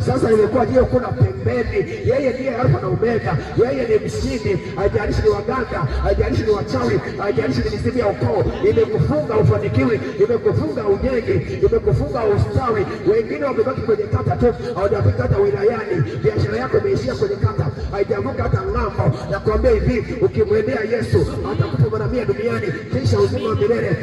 sasa imekuwa ndio kuna pembeni. Yeye ndiye Alfa na Omega, yeye ni mshindi. Haijalishi ni waganga, haijalishi ni wachawi, haijalishi ni mizimu ya ukoo, imekufunga ufanikiwi, imekufunga unyenge, imekufunga ustawi. Wengine wamebaki kwenye kata tu, hawajafika hata wilayani. Biashara yako imeishia kwenye kata, haijavuka hata ng'ambo. Nakwambia hivi, ukimwendea Yesu atakupa mara 100 duniani kisha uzima wa milele.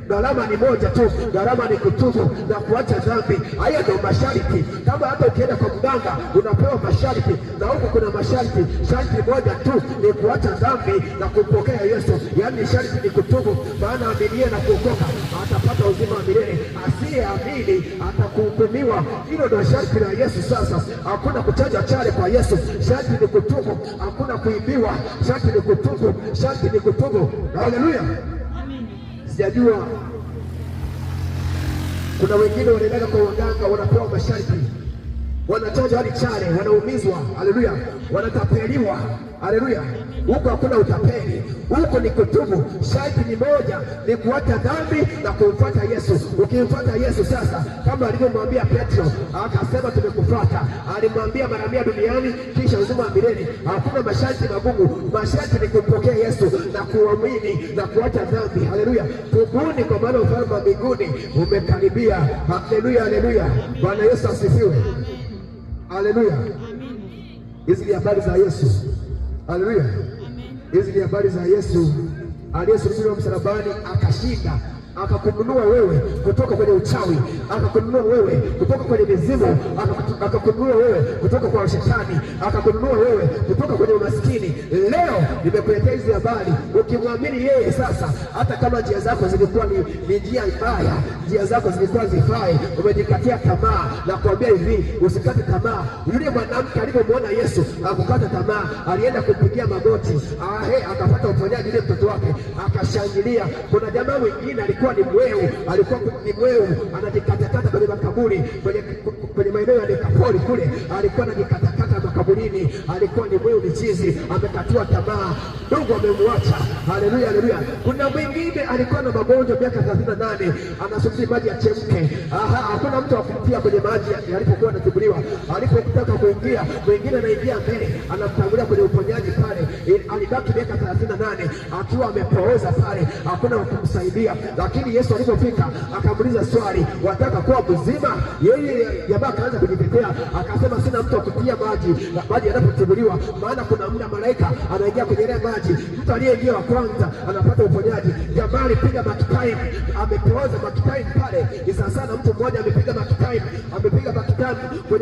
Gharama ni moja tu, gharama ni kutubu na kuacha dhambi. Haya ndio masharti. Kama hata ukienda kwa mganga unapewa masharti, na huko kuna masharti. Sharti moja tu ni kuacha dhambi na kumpokea Yesu. Yaani sharti ni kutubu, maana aminiye na kuokoka atapata uzima wa milele, asiyeamini atakuhukumiwa. Hilo ndio sharti la Yesu. Sasa hakuna kuchaja chale kwa Yesu. Sharti ni kutubu, hakuna kuibiwa. Sharti ni kutubu, sharti ni kutubu. Haleluya. Sijajua kuna wengine wanaenda kwa waganga, wanapewa masharti, wanachanja hadi chale, wanaumizwa. Haleluya. Wanatapeliwa. Haleluya. Huko hakuna utapeli, huko ni kutubu. Sharti ni moja, ni kuacha dhambi na kumfuata Yesu. Ukimfuata Yesu sasa, kama alivyomwambia Petro, akasema tumekufuata. Alimwambia mara 100 duniani kisha uzima wa milele. Hakuna masharti magumu. Masharti ni kumpokea Yesu na kuamini na kuacha dhambi. Haleluya. Tubuni kwa maana ufalme wa mbinguni umekaribia. Haleluya, haleluya. Bwana Yesu asifiwe. Haleluya. Hizi ni habari za Yesu. Haleluya. Hizi ni habari za Yesu aliyesulubiwa msalabani, akashinda, akakununua wewe kutoka kwenye uchawi, akakununua wewe kutoka kwenye mizimu, akakununua wewe kutoka kwa shetani, akakununua wewe kutoka kwenye umaskini. Leo nimekuletea hizi habari. Ukimwamini yeye sasa, hata kama njia zako zilikuwa ni njia mbaya, njia zako zilikuwa zifai, umejikatia tamaa, na kuambia hivi, usikate tamaa. Yule mwanamke alipomwona Yesu akukata tamaa, alienda kumpigia magoti, akapata uponyaji. Yule mtoto wake akashangilia. Kuna jamaa mwingine alikuwa ni mweu, anajikatakata kwenye makaburi, kwenye maeneo ya Dekapoli kule, alikuwa anajikatakata makaburini, alikuwa ni mweu, ni chizi, amekatiwa tamaa, Mungu amemwacha. Haleluya, haleluya. Kuna mwingine alikuwa na magonjwa miaka 38, anasubiri maji yachemke. Hakuna mtu akumtia kwenye maji alipokuwa anatibuliwa. Alipotaka kuingia, mwingine anaingia mbele, anamtangulia kwenye uponyaji pale. Alibaki miaka 38 akiwa amepooza pale, hakuna kumsaidia. Lakini Yesu alipofika akamuuliza swali, wataka kuwa mzima? Yeye jamaa akaanza kujitetea, akasema sina mtu akutia maji yanapotibuliwa, maana kuna muda malaika anaingia kwenye ile maji, mtu aliyeingia wa kwanza anapata uponyaji. Jamaa alipiga back-time, amepooza back-time pale. Ni sasa mtu mmoja amepiga back-time kwenye